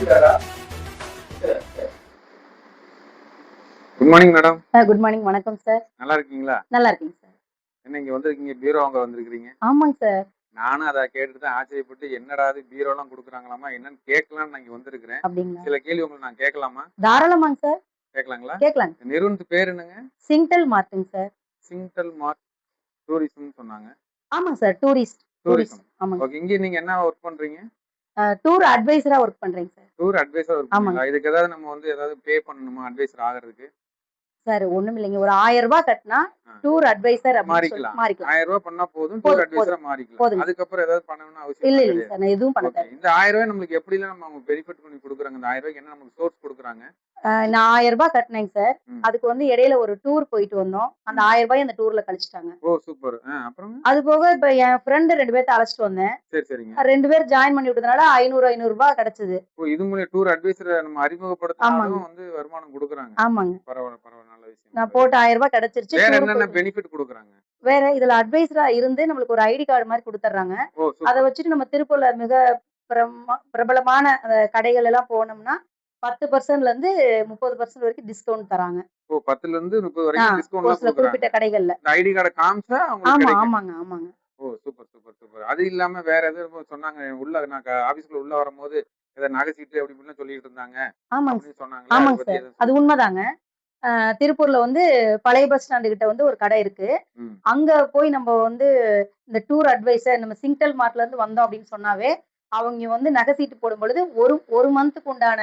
Good morning madam. Good morning. வணக்கம் sir. நல்லா இருக்கீங்களா? நல்லா இருக்கீங்க சார். என்ன இங்க வந்திருக்கீங்க, பீரோ வாங்க வந்திருக்கீங்க? ஆமாங்க சார். நானும் அதை கேட்டுட்டு தான் ஆச்சரியப்பட்டு, என்னடா இது பீரோலாம் குடுக்குறாங்களாமா, என்னன்னு கேட்கலான்னு நான் இங்க வந்திருக்கிறேன். அப்படிங்களா? சில கேள்வி உங்களுக்கு நான் கேட்கலாமா? தாராளமாங்க சார். கேட்கலாங்களா? கேட்கலாங்க. நிறுவனத்து பேர் என்னங்க? சிங்டல் மார்ட்டுங்க சார். சிங்டல் மார்ட் டூரிசம்னு சொன்னாங்க. ஆமாங்க சார். டூரிஸ்ட். டூரிசம். ஆமாங்க. ஓகே. இங்க நீங்க என்ன ஒர்க் பண்றீங்க? டூர் அட்வைசரா ஒர்க் பண்றேங்க சார். டூர் அட்வைசர் ஒர்க் ஆமாங்க. பண்றீங்களா? இதுக்கு ஏதாவது நம்ம வந்து ஏதாவது பே பண்ணணுமா அட்வைசர் ஆகறதுக்கு? சார் ஒண்ணும் இல்லைங்க. ஒரு ரூ. 1000 கட்டினா டூர் அட்வைசர் அப்படின்னு சொல்லி மாறிக்கலாம். மாறிக்கலாம். ரூ. 1000 பண்ணா போதும், டூர் அட்வைசரா மாறிக்கலாம். போதுங்க. அதுக்கப்புறம் ஏதாவது பண்ணணும்னு அவசியம் இல்ல இல்லைங்க கிடையாது. சார். நான் எதுவும் பண்ண ஓகே. தேவையில்ல. இந்த ரூ. 1000 நம்மளுக்கு எப்படிலாம் நம்ம பெனிஃபிட் பண்ணி குடுக்குறாங்க? இந்த ரூ. 1000க்கு என்ன நமக்கு சோர்ஸ் குடுக்குறாங்க? நான் ரூ. 1000 கட்டினேங்க சார். ம். அதுக்கு வந்து இடையில ஒரு டூர் போயிட்டு வந்தோம். அந்த ரூ. 1000 அந்த டூர்ல கழிச்சுட்டாங்க. ஓ! சூப்பர். அப்புறங்க? அது போக இப்ப என் ஃப்ரெண்ட் 2 பேத்த அழைச்சிட்டு வந்தேன். சரி, சரிங்க. 2 பேர் ஜாயின் பண்ணி விட்டதுனால ரூ. 500 கிடைச்சது. ஓ! இது மூலியம் டூர் அட்வைசர நம்ம ஆமாங்க. அறிமுகப்படுத்தினாலும் வந்து வருமானம் குடுக்குறாங்க. ஆமாங்க. பரவால்ல, பரவால்ல. நல்ல விஷயம். நான் போட்ட ரூ. 1000 கிடைச்சிருச்சு. வேற டூர் என்னென்ன போயிட்டு பெனிஃபிட் குடுக்குறாங்க? வேற இதுல அட்வைசரா இருந்து நம்மளுக்கு ஒரு ஐடி கார்டு மாரி குடுத்துர்றாங்க. ஓ! அத சூப்பர். வச்சுட்டு நம்ம திருப்பூர்ல மிக பிரபலமான கடைகள் எல்லாம் போனோம்னா 10%லேருந்து 30% வரைக்கும் டிஸ்கவுண்ட் தராங்க. ஓ! 10லருந்து 30 ஆ வரைக்கும் ஒரு டிஸ்கவுண்ட்லாம் சில குடுக்குறாங்க. குறிப்பிட்ட கடைகள்ல. இந்த ஐடி கார்ட காமிச்சா உங்களுக்கு ஆமா, கிடைக்கும். ஆமாங்க, ஆமாங்க. ஓ! Super, super, super. அது இல்லாம வேற எதுவும் சொன்னாங்க? உள்ள நான் ஆபீஸ்க்குள்ள உள்ள வரும்போது, ஏதோ நகை சீட்டு அப்படி இப்படின்னு சொல்லிட்டு இருந்தாங்க. ஆமாங்க அப்படின்னு சொன்னாங்களே, அத ஆமாங்க பத்தி சார். எதுவும் அது சொல்லுங்க. உண்மதாங்க. திருப்பூர்ல வந்து பழைய பஸ் ஸ்டாண்ட் கிட்ட வந்து ஒரு கடை இருக்கு. ம். அங்க போய் நம்ம வந்து இந்த டூர் அட்வைசர் நம்ம சிங்டல் மார்ட்ல இருந்து வந்தோம் அப்படின்னு சொன்னாவே, அவங்க வந்து நகை சீட்டு போடும்பொழுது ஒரு 1 மந்த்துக்கு உண்டான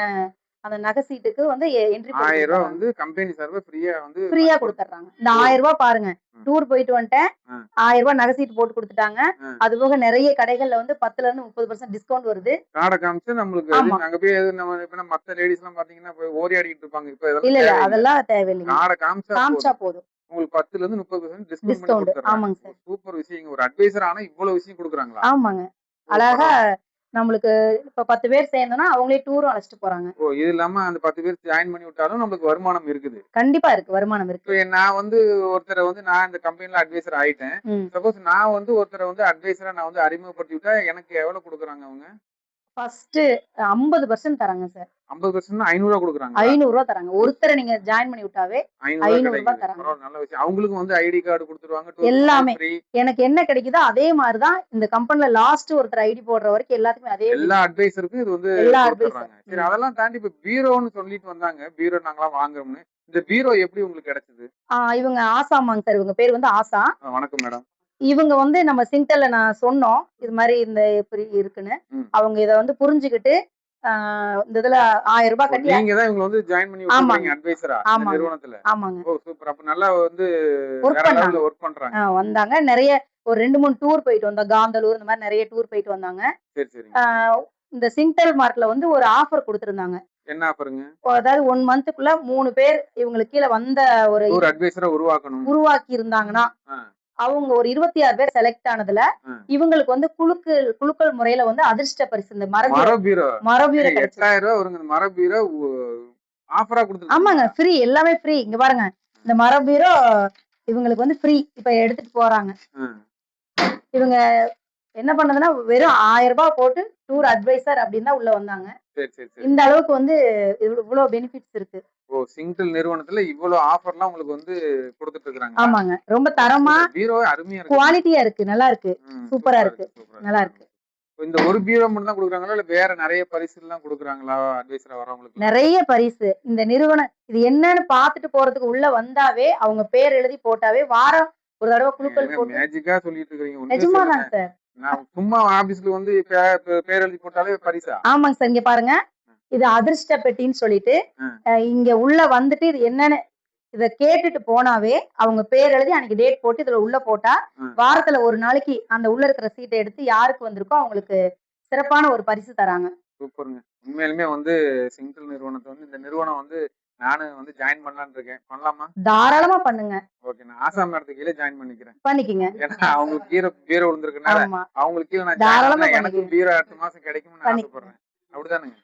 அந்த நகை சீட்டுக்கு வந்து என்ட்ரி ரூ. போட்டு 1000 குடுத்துர்றாங்க. வந்து கம்பெனி சார்பா ஃப்ரீயா வந்து ஃப்ரீயா பண்ணி குடுத்துர்றாங்க. இந்த ஓ! ரூ. 1000 பாருங்க. ம். டூர் போயிட்டு வந்துட்டேன். அ, ரூ. 1000 நகை சீட்டு போட்டு குடுத்துட்டாங்க. அ. அதுபோக நெறைய கடைகள்ல வந்து 10லருந்து 30% டிஸ்கவுண்ட் வருது. கார்ட காமிச்சு நம்மளுக்கு இது ஆமா. அங்க போய் எது நம்ம இப்ப மத்த லேடீஸ்லாம் பார்த்தீங்கன்னா, போய் ஓரியாடிட்டு இருப்பாங்க. இப்ப இதெல்லாம் இல்ல, இல்ல. தேவையில்ல. அதெல்லாம் தேவையில்லைங்க. கார்ட காமிச்சா காமிச்சா போதும். போதும். உங்களுக்கு 10லருந்து 30% டிஸ்கவுண்ட் பண்ணி டிஸ்கவுண்ட். குடுத்துர்றாங்க. ஆமாங்க ஓ! சார். சூப்பர் விஷயங்க. ஒரு அட்வைசர் ஆனா இவ்வளோ விஷயம் குடுக்குறாங்களா? ஆமாங்க. ஓ! அழகா பரவால்ல. நம்மளுக்கு இப்ப 10 பேர் சேர்ந்தோம்னா, அவங்களே டூரும் அழைச்சிட்டு போறாங்க. ஓ! இது இல்லாம அந்த 10 பேர் ஜாயின் பண்ணி விட்டாலும் நம்மளுக்கு வருமானம் இருக்குது. கண்டிப்பா இருக்கு. வருமானம் இருக்கு. இப்ப நான் வந்து ஒருத்தர வந்து நான் இந்த கம்பெனில அட்வைசர் ஆயிட்டேன். ம். சப்போஸ் நான் வந்து ஒருத்தர வந்து அட்வைசரா நான் வந்து அறிமுகப்படுத்தி விட்டா எனக்கு எவ்வளோ குடுக்குறாங்க அவங்க? ஃபர்ஸ்ட்டு 50% தராங்க சார். 50% ரூ. 500 ரூ. குடுக்குறாங்களா? 500 தராங்க. ஓ! ஒருத்தர நீங்க ஜாயின் பண்ணி விட்டாவே ரூ. ரூ. 500 500 கிடைக்குது. தராங்க. பரவால்ல, நல்ல விஷயம். அவங்களுக்கும் வந்து ஐடி கார்டு குடுத்துருவாங்க. டூர் போம்போது எல்லாமே. ஃப்ரீ. எனக்கு என்ன கிடைக்குதோ அதே மாரி தான் இந்த கம்பெனில லாஸ்ட் ஒருத்தர் ஐடி போடுற வரைக்கும் எல்லாத்துக்குமே அதே எல்லா பெனிஃபிட். அட்வைசருக்கும் இது வந்து எல்லா அட்வைசர். குடுத்துடுறாங்க. சரி, ம். அதெல்லாம் தாண்டி இப்ப பீரோன்னு சொல்லிட்டு வந்தாங்க. பீரோ நாங்கலாம் வாங்குறோம்ன்னு. இந்த பீரோ எப்படி உங்களுக்கு கிடைச்சது? இவங்க ஆசாமாங்க சார். இவங்க பேரு வந்து ஆசா. வணக்கம் மேடம். இவங்க வந்து நம்ம சிங்டல்ல நான் சொன்னோம். இது மாரி இந்த இப்படி இருக்குன்னு. ம். அவங்க இத வந்து புரிஞ்சுகிட்டு, ஆ இந்த இதுல ரூ. 1000 ஓ! கட்டி நீங்க தான் இவங்கள வந்து ஜாயின் பண்ணி ஆமாங்க, விட்டுருக்கிறீங்க அட்வைசரா இந்த ஆமாங்க, நிறுவனத்துல. ஆமாங்க. ஓ! சூப்பர். அப்ப நல்லா வந்து ஒர்க் வேற பண்ணாங்க. லெவல்ல ஒர்க் பண்றாங்க. வந்தாங்க. நெறைய ஒரு 2, 3 டூர் போயிட்டு வந்தோம். காந்தலூர் இந்த மாரி நெறைய டூர் போயிட்டு வந்தாங்க. சரி, சரிங்க. ஆ இந்த சிங்டல் மார்ட்ல வந்து ஒரு ஆஃபர் குடுத்திருந்தாங்க. என்ன ஆஃபருங்க? அதாவது 1 மந்த்துக்குள்ள 3 பேர் இவங்களுக்கு கீழ வந்த ஒரு டூர் அட்வைசரா உருவாக்கணும். உருவாக்கி இருந்தாங்கன்னா, ஆ, அவங்க ஒரு 26 பேர் செலக்ட் ஆனதுல, ஆ. இவங்களுக்கு வந்து குலுக்கல் முறையில வந்து அதிர்ஷ்ட பரிசு இந்த மர பீரோ. மரபீரோ ஏங்க ரூ. கிடைச்சது. 8000 வருங்க. இந்த மர பீரோ ஆஃபரா ஆமாங்க. குடுத்துருக்காங்களா? ஃப்ரீ எல்லாமே ஃப்ரீ. இங்க பாருங்க. இந்த மரபீரோ இவங்களுக்கு வந்து ஃப்ரீ. இப்ப எடுத்துட்டு போறாங்க. ஆ. இவங்க என்ன பண்ணதுன்னா, வெறும் ரூ. 1000 போட்டு டூர் அட்வைசர் அப்படின்னு தான் உள்ள வந்தாங்க. சரி, சரி, இந்த சரிங்க. அளவுக்கு வந்து இவ்ளோ பெனிஃபிட்ஸ் இருக்கு. ஓ! சிங்கிள் நிறுவனத்துல இவ்வளோ ஆஃபர்லாம் உங்களுக்கு வந்து குடுத்துட்டு இருக்காங்களா? ஆமாங்க. ரொம்ப ஓ! தரமா, சூப்பர். பீரோவே அருமையா இருக்குங்க. குவாலிட்டியா இருக்கு. நல்லா இருக்கு. சூப்பரா சூப்பரா இருக்கு. இருக்கு, சூப்பரா நல்லா இருக்கு. இருக்கு. இப்ப இந்த ஒரு பீரோ மட்டும் தான் குடுக்குறாங்களா? இல்ல வேற நெறைய பரிசுலாம் குடுக்குறாங்களா? அட்வைசரா வரவங்களுக்குலாம்? நெறைய பரிசு. இந்த நிறுவனம் இது என்னன்னு பார்த்துட்டு போறதுக்கு உள்ள வந்தாவே, அவங்க பேர் எழுதி போட்டாவே, வாரம் ஒரு தடவ குலுக்கல் ஏங்க போட்டு மேஜிக்கா சொல்லிட்டு இருக்கிறீங்க. உண்மைய நிஜமா சொல்லுங்க. தாங்க சார். நான் சும்மா ஆபீஸ்ல வந்து பேர் எழுதி போட்டாலே பரிசா? ஆமாங்க சார். இங்க பாருங்க. இது அதிர்ஷ்ட பெட்டின்னு சொல்லிட்டு, அ, இங்க உள்ள வந்துட்டு இது என்னன்னு இத கேட்டுட்டு போனாவே, அவங்க பேர் எழுதி அன்னைக்கு டேட் போட்டு இதுல உள்ள போட்டா, அ. வாரத்துல ஒரு நாளைக்கு அந்த உள்ள இருக்கிற சீட்ட எடுத்து யாருக்கு வந்திருக்கோ அவங்களுக்கு சிறப்பான ஒரு பரிசு தராங்க. சூப்பருங்க. உண்மையாலுமே வந்து சிங்கிள் நிறுவனத்த வந்து இந்த நிறுவனம் வந்து நானும் வந்து ஜாயின் பண்ணலான்னு இருக்கேன். பண்ணலாமா? தாராளமா பண்ணுங்க. ஓகே. நான் ஆசாம் மேடத்துக்கு கீழ ஜாயின் பண்ணிக்கிறேன். பண்ணிக்கங்க. ஏன்னா அவங்களுக்கு பீரோ விழுந்திருக்கனால, ஆமா. அவங்களுக்கு கீழ நான் ஜாயின் தாராளமா பண்ணா எனக்கும் பண்ணிக்கங்க. பீரோ அடுத்த மாசம் கிடைக்கும்னு நான் பண்ணிக்கங்க. ஆசைப்படுறேன். அப்படிதானங்க?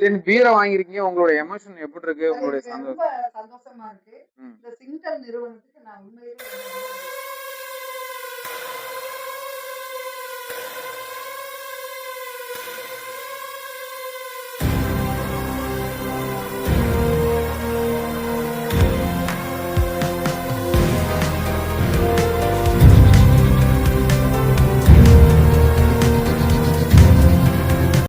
சரி, பீரோ வாங்கியிருக்கீங்க. உங்களோட எமோஷன் எப்படி இருக்கு? உங்களுடைய எனக்கு ரொம்ப சந்தோஷம்? சந்தோஷமா இருக்கு. ம். இந்த சிங்டல் நிறுவனத்துக்கு நான் உண்மையிலேயே